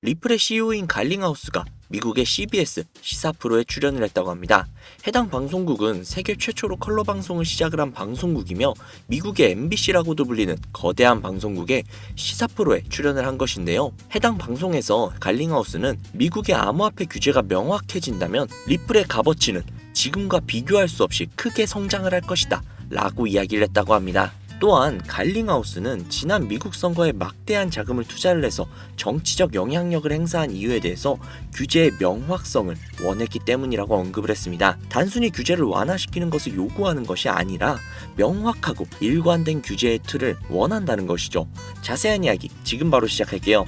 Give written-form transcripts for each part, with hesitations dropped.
리플의 CEO인 갈링하우스가 미국의 CBS 시사 프로에 출연을 했다고 합니다. 해당 방송국은 세계 최초로 컬러 방송을 시작을 한 방송국이며 미국의 MBC라고도 불리는 거대한 방송국의 시사 프로에 출연을 한 것인데요. 해당 방송에서 갈링하우스는 미국의 암호화폐 규제가 명확해진다면 리플의 값어치는 지금과 비교할 수 없이 크게 성장을 할 것이다 라고 이야기를 했다고 합니다. 또한 갈링하우스는 지난 미국 선거에 막대한 자금을 투자를 해서 정치적 영향력을 행사한 이유에 대해서 규제의 명확성을 원했기 때문이라고 언급을 했습니다. 단순히 규제를 완화시키는 것을 요구하는 것이 아니라 명확하고 일관된 규제의 틀을 원한다는 것이죠. 자세한 이야기 지금 바로 시작할게요.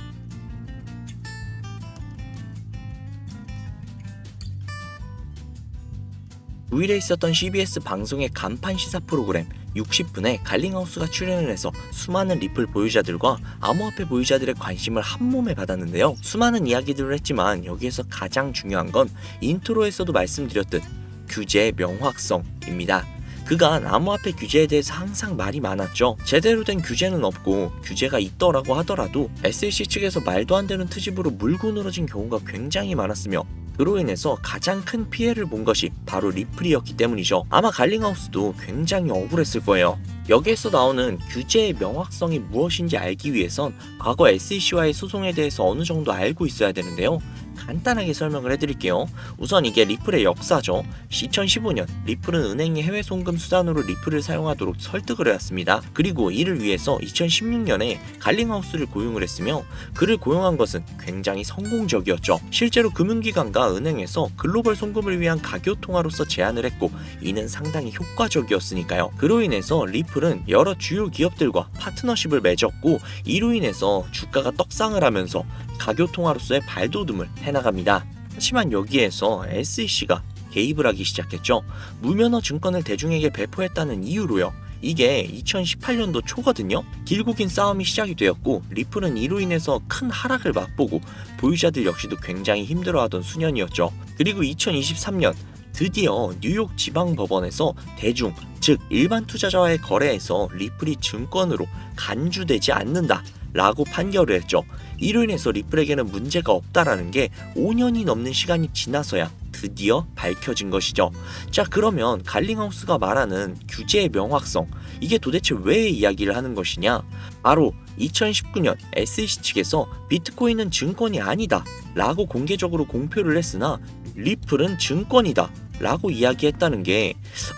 9일에 있었던 CBS 방송의 간판 시사 프로그램 60분에 갈링하우스가 출연을 해서 수많은 리플 보유자들과 암호화폐 보유자들의 관심을 한몸에 받았는데요. 수많은 이야기들을 했지만 여기에서 가장 중요한 건 인트로에서도 말씀드렸듯 규제의 명확성입니다. 그간 암호화폐 규제에 대해서 항상 말이 많았죠. 제대로 된 규제는 없고 규제가 있더라고 하더라도 SEC 측에서 말도 안 되는 트집으로 물고 늘어진 경우가 굉장히 많았으며 그로 인해서 가장 큰 피해를 본 것이 바로 리플이었기 때문이죠. 아마 갈링하우스도 굉장히 억울했을 거예요. 여기에서 나오는 규제의 명확성이 무엇인지 알기 위해선 과거 SEC와의 소송에 대해서 어느 정도 알고 있어야 되는데요. 간단하게 설명을 해드릴게요. 우선 이게 리플의 역사죠. 2015년 리플은 은행이 해외 송금 수단으로 리플을 사용하도록 설득을 해왔습니다. 그리고 이를 위해서 2016년에 갈링하우스를 고용을 했으며 그를 고용한 것은 굉장히 성공적이었죠. 실제로 금융기관과 은행에서 글로벌 송금을 위한 가교 통화로서 제안을 했고 이는 상당히 효과적이었으니까요. 그로 인해서 리플은 여러 주요 기업들과 파트너십을 맺었고 이로 인해서 주가가 떡상을 하면서 가교 통화로서의 발돋움을 해나갑니다. 하지만 여기에서 SEC가 개입을 하기 시작했죠. 무면허 증권을 대중에게 배포했다는 이유로요. 이게 2018년도 초거든요. 길고 긴 싸움이 시작이 되었고 리플은 이로 인해서 큰 하락을 맛보고 보유자들 역시도 굉장히 힘들어하던 수년이었죠. 그리고 2023년 드디어 뉴욕 지방법원에서 대중, 즉 일반 투자자와의 거래에서 리플이 증권으로 간주되지 않는다 라고 판결을 했죠. 이로 인해서 리플에게는 문제가 없다라는 게 5년이 넘는 시간이 지나서야 드디어 밝혀진 것이죠. 자, 그러면 갈링하우스가 말하는 규제의 명확성, 이게 도대체 왜 이야기를 하는 것이냐? 바로 2019년 SEC 측에서 비트코인은 증권이 아니다 라고 공개적으로 공표를 했으나 리플은 증권이다 라고 이야기했다는 게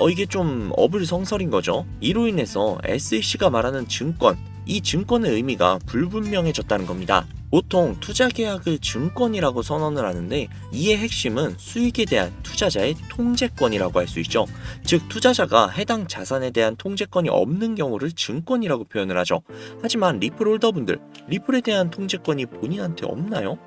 이게 좀 어불성설인 거죠. 이로 인해서 SEC가 말하는 증권, 이 증권의 의미가 불분명해졌다는 겁니다. 보통 투자 계약을 증권이라고 선언을 하는데 이의 핵심은 수익에 대한 투자자의 통제권이라고 할 수 있죠. 즉 투자자가 해당 자산에 대한 통제권이 없는 경우를 증권이라고 표현을 하죠. 하지만 리플 홀더분들, 리플에 대한 통제권이 본인한테 없나요?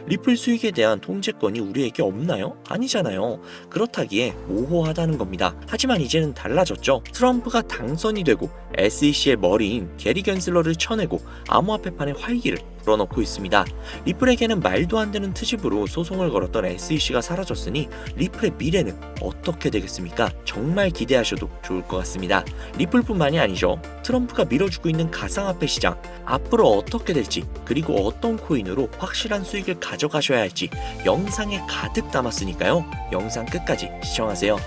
리플 수익에 대한 통제권이 우리에게 없나요? 아니잖아요. 그렇다기에 모호하다는 겁니다. 하지만 이제는 달라졌죠. 트럼프가 당선이 되고 SEC의 머리인 게리 겐슬러를 쳐내고 암호화폐판에 활기를 불어넣고 있습니다. 리플에게는 말도 안 되는 트집으로 소송을 걸었던 SEC가 사라졌으니 리플의 미래는 어떻게 되겠습니까? 정말 기대하셔도 좋을 것 같습니다. 리플뿐만이 아니죠. 트럼프가 밀어주고 있는 가상화폐 시장, 앞으로 어떻게 될지 그리고 어떤 코인으로 확실한 수익을 가져가셔야 할지 영상에 가득 담았으니까요. 영상 끝까지 시청하세요.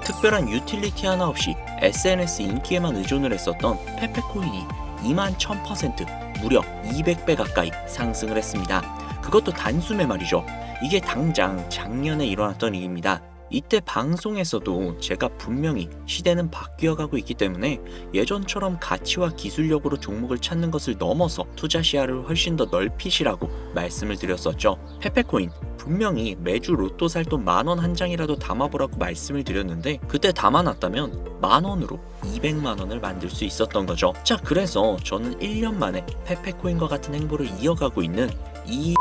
특별한 유틸리티 하나 없이 SNS 인기에만 의존을 했었던 페페코인이 21,000% 무려 200배 가까이 상승을 했습니다. 그것도 단숨에 말이죠. 이게 당장 작년에 일어났던 일입니다. 이때 방송에서도 제가 분명히 시대는 바뀌어가고 있기 때문에 예전처럼 가치와 기술력으로 종목을 찾는 것을 넘어서 투자 시야를 훨씬 더 넓히시라고 말씀을 드렸었죠. 페페코인 분명히 매주 로또 살 돈 10,000원 한 장이라도 담아보라고 말씀을 드렸는데 그때 담아놨다면 10,000원으로 200만원을 만들 수 있었던 거죠. 자, 그래서 저는 1년 만에 페페코인과 같은 행보를 이어가고 있는 이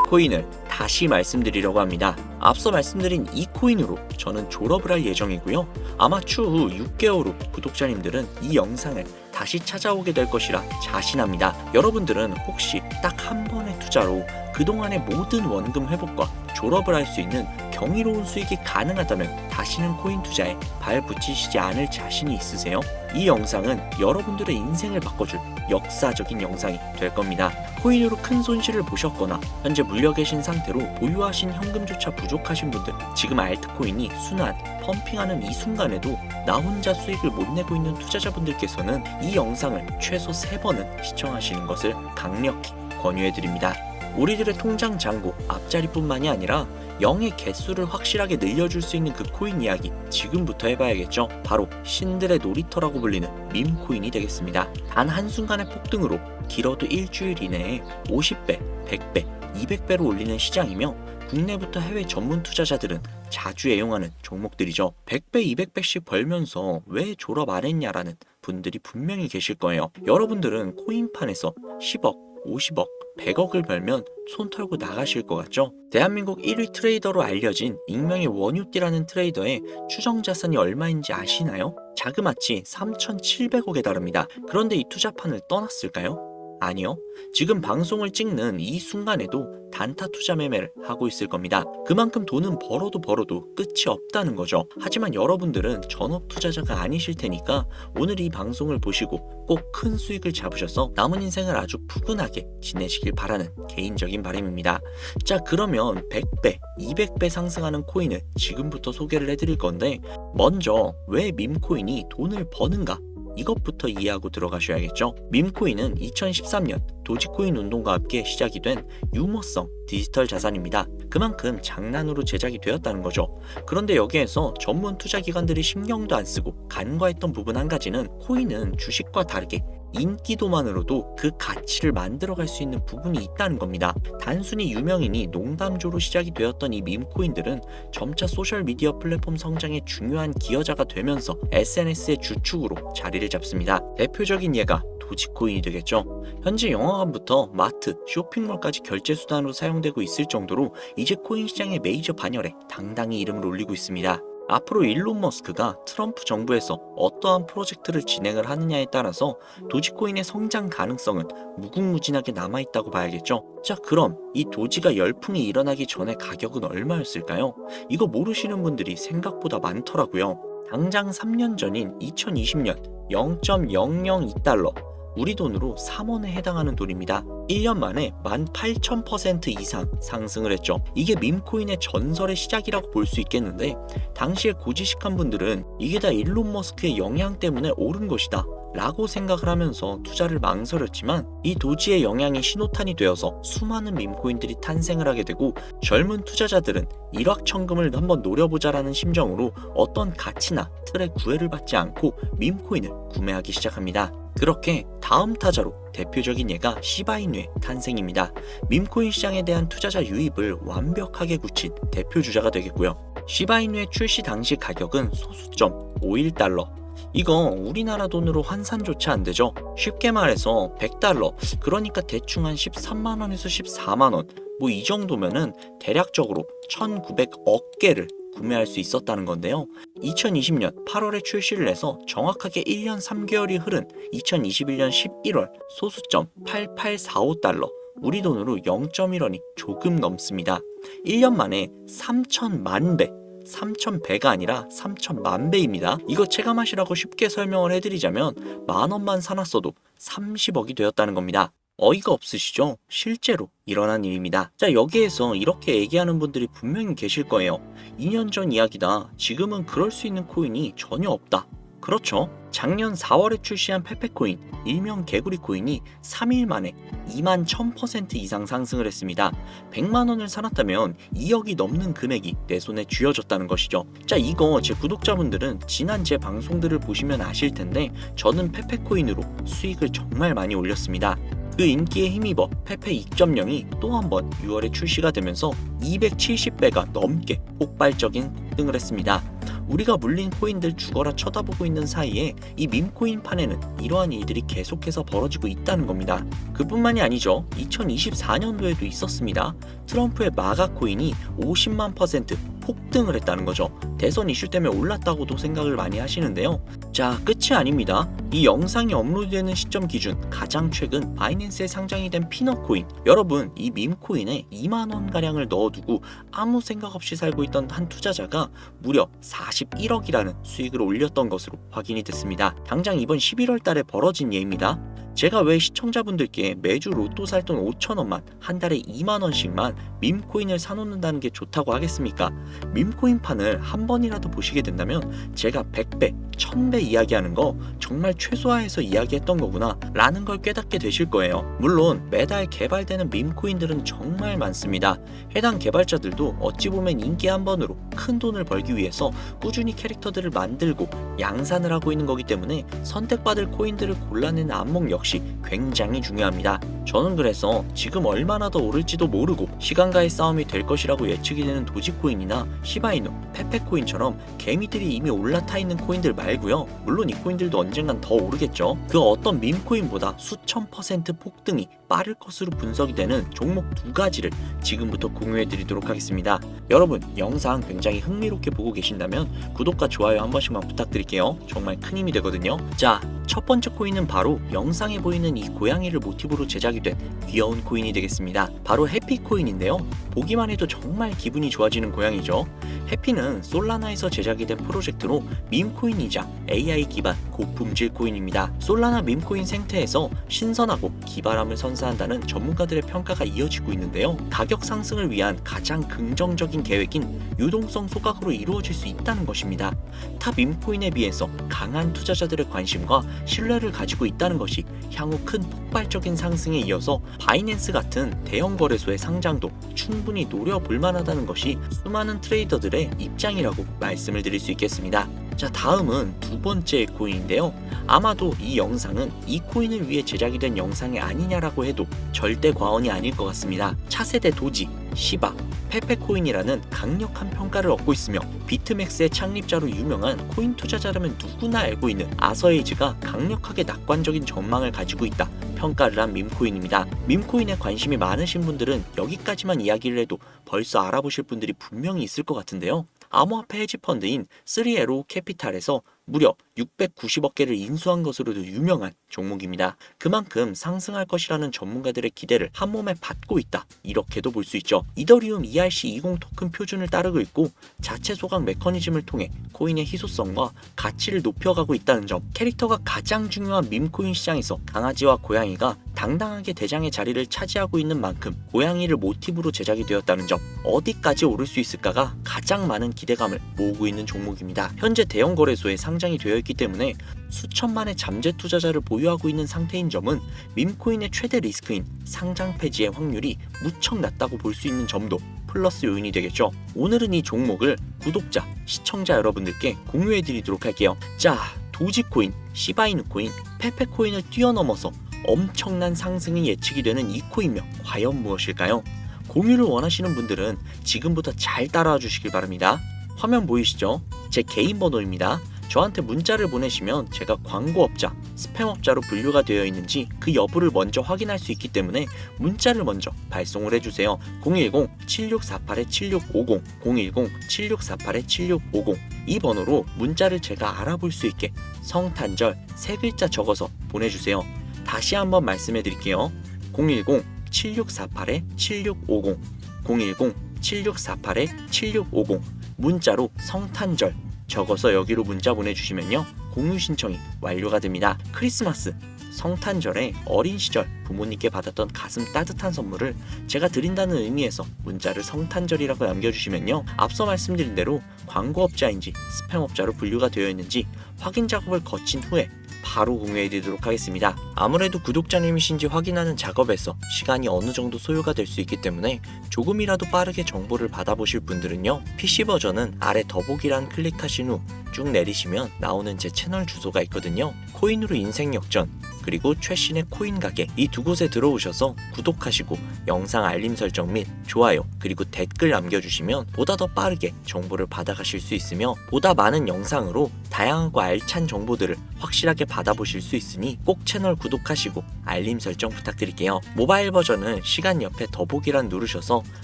코인을 다시 말씀드리려고 합니다. 앞서 말씀드린 이 코인으로 저는 졸업을 할 예정이고요. 아마 추후 6개월 후 구독자님들은 이 영상을 다시 찾아오게 될 것이라 자신합니다. 여러분들은 혹시 딱 한 번의 투자로 그동안의 모든 원금 회복과 졸업을 할 수 있는 경이로운 수익이 가능하다면 다시는 코인 투자에 발 붙이시지 않을 자신이 있으세요? 이 영상은 여러분들의 인생을 바꿔줄 역사적인 영상이 될 겁니다. 코인으로 큰 손실을 보셨거나 현재 물려 계신 상태로 보유하신 현금조차 부족하신 분들, 지금 알트코인이 순환, 펌핑하는 이 순간에도 나 혼자 수익을 못 내고 있는 투자자분들께서는 이 영상을 최소 3번은 시청하시는 것을 강력히 권유해드립니다. 우리들의 통장 잔고 앞자리뿐만이 아니라 0의 개수를 확실하게 늘려줄 수 있는 그 코인 이야기 지금부터 해봐야겠죠. 바로 신들의 놀이터라고 불리는 밈코인이 되겠습니다. 단 한순간의 폭등으로 길어도 일주일 이내에 50배, 100배, 200배로 올리는 시장이며 국내부터 해외 전문 투자자들은 자주 애용하는 종목들이죠. 100배, 200배씩 벌면서 왜 졸업 안 했냐라는 분들이 분명히 계실 거예요. 여러분들은 코인판에서 10억, 50억, 100억을 벌면 손 털고 나가실 것 같죠? 대한민국 1위 트레이더로 알려진 익명의 원유띠라는 트레이더의 추정 자산이 얼마인지 아시나요? 자그마치 3,700억에 달합니다. 그런데 이 투자판을 떠났을까요? 아니요. 지금 방송을 찍는 이 순간에도 단타 투자 매매를 하고 있을 겁니다. 그만큼 돈은 벌어도 끝이 없다는 거죠. 하지만 여러분들은 전업 투자자가 아니실 테니까 오늘 이 방송을 보시고 꼭 큰 수익을 잡으셔서 남은 인생을 아주 푸근하게 지내시길 바라는 개인적인 바람입니다. 자, 그러면 100배, 200배 상승하는 코인을 지금부터 소개를 해드릴 건데, 먼저 왜 밈코인이 돈을 버는가? 이것부터 이해하고 들어가셔야겠죠. 밈코인은 2013년 도지코인 운동과 함께 시작이 된 유머성 디지털 자산입니다. 그만큼 장난으로 제작이 되었다는 거죠. 그런데 여기에서 전문 투자기관들이 신경도 안 쓰고 간과했던 부분 한 가지는, 코인은 주식과 다르게 인기도만으로도 그 가치를 만들어갈 수 있는 부분이 있다는 겁니다. 단순히 유명인이 농담조로 시작이 되었던 이 밈코인들은 점차 소셜미디어 플랫폼 성장의 중요한 기여자가 되면서 SNS의 주축으로 자리를 잡습니다. 대표적인 예가 도지코인이 되겠죠. 현재 영화관부터 마트, 쇼핑몰까지 결제 수단으로 사용되고 있을 정도로 이제 코인 시장의 메이저 반열에 당당히 이름을 올리고 있습니다. 앞으로 일론 머스크가 트럼프 정부에서 어떠한 프로젝트를 진행을 하느냐에 따라서 도지코인의 성장 가능성은 무궁무진하게 남아있다고 봐야겠죠. 자, 그럼 이 도지가 열풍이 일어나기 전에 가격은 얼마였을까요? 이거 모르시는 분들이 생각보다 많더라고요. 당장 3년 전인 2020년 0.002달러, 우리 돈으로 3원에 해당하는 돈입니다. 1년 만에 18,000% 이상 상승을 했죠. 이게 밈코인의 전설의 시작이라고 볼 수 있겠는데, 당시에 고지식한 분들은 이게 다 일론 머스크의 영향 때문에 오른 것이다 라고 생각을 하면서 투자를 망설였지만, 이 도지의 영향이 신호탄이 되어서 수많은 밈코인들이 탄생을 하게 되고, 젊은 투자자들은 일확천금을 한번 노려보자라는 심정으로 어떤 가치나 틀에 구애를 받지 않고 밈코인을 구매하기 시작합니다. 그렇게 다음 타자로 대표적인 예가 시바이누의 탄생입니다. 밈코인 시장에 대한 투자자 유입을 완벽하게 굳힌 대표 주자가 되겠고요. 시바이누의 출시 당시 가격은 소수점 51달러. 이거 우리나라 돈으로 환산조차 안 되죠. 쉽게 말해서 100달러, 그러니까 대충 한 13만원에서 14만원, 뭐 이 정도면은 대략적으로 1900억 개를 구매할 수 있었다는 건데요. 2020년 8월에 출시를 해서 정확하게 1년 3개월이 흐른 2021년 11월 소수점 8845달러, 우리 돈으로 0.1원이 조금 넘습니다. 1년 만에 3천만 배, 3,000배가 아니라 3천만 배입니다. 이거 체감하시라고 쉽게 설명을 해드리자면 만원만 사놨어도 30억이 되었다는 겁니다. 어이가 없으시죠? 실제로 일어난 일입니다. 자, 여기에서 이렇게 얘기하는 분들이 분명히 계실 거예요. 2년 전 이야기다. 지금은 그럴 수 있는 코인이 전혀 없다. 그렇죠. 작년 4월에 출시한 페페코인, 일명 개구리 코인이 3일 만에 21,000% 이상 상승을 했습니다. 100만원을 사놨다면 2억이 넘는 금액이 내 손에 쥐어졌다는 것이죠. 자, 이거 제 구독자분들은 지난 제 방송들을 보시면 아실 텐데, 저는 페페코인으로 수익을 정말 많이 올렸습니다. 그 인기에 힘입어 페페 2.0이 또 한 번 6월에 출시가 되면서 270배가 넘게 폭발적인 폭등을 했습니다. 우리가 물린 코인들 죽어라 쳐다보고 있는 사이에 이 밈코인 판에는 이러한 일들이 계속해서 벌어지고 있다는 겁니다. 그뿐만이 아니죠. 2024년도에도 있었습니다. 트럼프의 마가 코인이 50만 %, 폭등을 했다는 거죠. 대선 이슈 때문에 올랐다고도 생각을 많이 하시는데요. 자, 끝이 아닙니다. 이 영상이 업로드되는 시점 기준 가장 최근 바이낸스에 상장이 된 피넛코인, 여러분 이 밈코인에 2만원 가량을 넣어두고 아무 생각 없이 살고 있던 한 투자자가 무려 41억이라는 수익을 올렸던 것으로 확인이 됐습니다. 당장 이번 11월 달에 벌어진 예입니다. 제가 왜 시청자분들께 매주 로또 살 돈 5천원만 한 달에 2만원씩만 밈코인을 사놓는다는 게 좋다고 하겠습니까? 밈코인판을 한 번이라도 보시게 된다면 제가 100배, 1000배 이야기하는 거 정말 최소화해서 이야기했던 거구나 라는 걸 깨닫게 되실 거예요. 물론 매달 개발되는 밈코인들은 정말 많습니다. 해당 개발자들도 어찌 보면 인기 한 번으로 큰 돈을 벌기 위해서 꾸준히 캐릭터들을 만들고 양산을 하고 있는 거기 때문에 선택받을 코인들을 골라내는 안목 역시 굉장히 중요합니다. 저는 그래서 지금 얼마나 더 오를지도 모르고 시간과의 싸움이 될 것이라고 예측이 되는 도지코인이나 시바이누, 페페코인처럼 개미들이 이미 올라타 있는 코인들 말고요. 물론 이 코인들도 언젠간 더 오르겠죠. 그 어떤 밈코인보다 수천 퍼센트 폭등이 빠를 것으로 분석이 되는 종목 두 가지를 지금부터 공유해 드리도록 하겠습니다. 여러분 영상 굉장히 흥미롭게 보고 계신다면 구독과 좋아요 한 번씩만 부탁드릴게요. 정말 큰 힘이 되거든요. 자, 첫 번째 코인은 바로 영상에 보이는 이 고양이를 모티브로 제작이 된 귀여운 코인이 되겠습니다. 바로 해피코인인데요. 보기만 해도 정말 기분이 좋아지는 고양이죠. 해피는 솔라나에서 제작이 된 프로젝트로 밈코인이자 AI 기반 고품질 코인입니다. 솔라나 밈코인 생태에서 신선하고 기발함을 선사한다는 전문가들의 평가가 이어지고 있는데요. 가격 상승을 위한 가장 긍정적인 계획인 유동성 소각으로 이루어질 수 있다는 것입니다. 타 밈코인에 비해서 강한 투자자들의 관심과 신뢰를 가지고 있다는 것이 향후 큰 폭발적인 상승에 이어서 바이낸스 같은 대형 거래소의 상장도 충분히 노려볼 만하다는 것이 수많은 트레이더들의 입장이라고 말씀을 드릴 수 있겠습니다. 자, 다음은 두 번째 코인인데요. 아마도 이 영상은 이 코인을 위해 제작이 된 영상이 아니냐라고 해도 절대 과언이 아닐 것 같습니다. 차세대 도지, 시바, 페페코인이라는 강력한 평가를 얻고 있으며 비트맥스의 창립자로 유명한 코인 투자자라면 누구나 알고 있는 아서에이즈가 강력하게 낙관적인 전망을 가지고 있다 평가를 한 밈코인입니다. 밈코인에 관심이 많으신 분들은 여기까지만 이야기를 해도 벌써 알아보실 분들이 분명히 있을 것 같은데요. 암호화폐 헤지펀드인 3에로 캐피탈에서 무려 690억 개를 인수한 것으로도 유명한 종목입니다. 그만큼 상승할 것이라는 전문가들의 기대를 한 몸에 받고 있다, 이렇게도 볼 수 있죠. 이더리움 ERC20 토큰 표준을 따르고 있고 자체 소각 메커니즘을 통해 코인의 희소성과 가치를 높여가고 있다는 점, 캐릭터가 가장 중요한 밈코인 시장에서 강아지와 고양이가 당당하게 대장의 자리를 차지하고 있는 만큼 고양이를 모티브로 제작이 되었다는 점, 어디까지 오를 수 있을까가 가장 많은 기대감을 모으고 있는 종목입니다. 현재 대형 거래소에 상장이 되어 있기 때문에 수천만의 잠재 투자자를 보유하고 있는 상태인 점은 밈코인의 최대 리스크인 상장 폐지의 확률이 무척 낮다고 볼 수 있는 점도 플러스 요인이 되겠죠. 오늘은 이 종목을 구독자, 시청자 여러분들께 공유해 드리도록 할게요. 자, 도지코인, 시바이누코인, 페페코인을 뛰어넘어서 엄청난 상승이 예측이 되는 이 코인명 과연 무엇일까요? 공유를 원하시는 분들은 지금부터 잘 따라와 주시길 바랍니다. 화면 보이시죠? 제 개인 번호입니다. 저한테 문자를 보내시면 제가 광고업자, 스팸업자로 분류가 되어 있는지 그 여부를 먼저 확인할 수 있기 때문에 문자를 먼저 발송을 해주세요. 010-7648-7650, 010-7648-7650 이 번호로 문자를 제가 알아볼 수 있게 성탄절 3글자 적어서 보내주세요. 다시 한번 말씀해 드릴게요. 010-7648-7650, 010-7648-7650 문자로 성탄절 적어서 여기로 문자 보내주시면요, 공유 신청이 완료가 됩니다. 크리스마스, 성탄절에 어린 시절 부모님께 받았던 가슴 따뜻한 선물을 제가 드린다는 의미에서 문자를 성탄절이라고 남겨주시면요, 앞서 말씀드린 대로 광고업자인지 스팸업자로 분류가 되어 있는지 확인 작업을 거친 후에 바로 공유해드리도록 하겠습니다. 아무래도 구독자님이신지 확인하는 작업에서 시간이 어느 정도 소요가 될 수 있기 때문에 조금이라도 빠르게 정보를 받아보실 분들은요, PC 버전은 아래 더보기란 클릭하신 후 쭉 내리시면 나오는 제 채널 주소가 있거든요. 코인으로 인생 역전, 그리고 최신의 코인 가게, 이 두 곳에 들어오셔서 구독하시고 영상 알림 설정 및 좋아요, 그리고 댓글 남겨주시면 보다 더 빠르게 정보를 받아가실 수 있으며 보다 많은 영상으로 다양하고 알찬 정보들을 확실하게 자세하게 받아보실 수 있으니 꼭 채널 구독하시고 알림 설정 부탁드릴게요. 모바일 버전은 시간 옆에 더보기란 누르셔서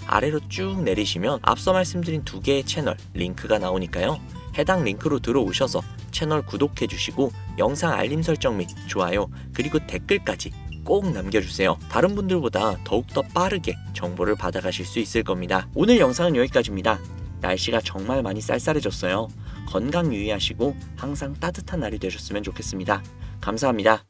아래로 쭉 내리시면 앞서 말씀드린 두 개의 채널 링크가 나오니까요. 해당 링크로 들어오셔서 채널 구독해주시고 영상 알림 설정 및 좋아요 그리고 댓글까지 꼭 남겨주세요. 다른 분들보다 더욱더 빠르게 정보를 받아가실 수 있을 겁니다. 오늘 영상은 여기까지입니다. 날씨가 정말 많이 쌀쌀해졌어요. 건강 유의하시고 항상 따뜻한 날이 되셨으면 좋겠습니다. 감사합니다.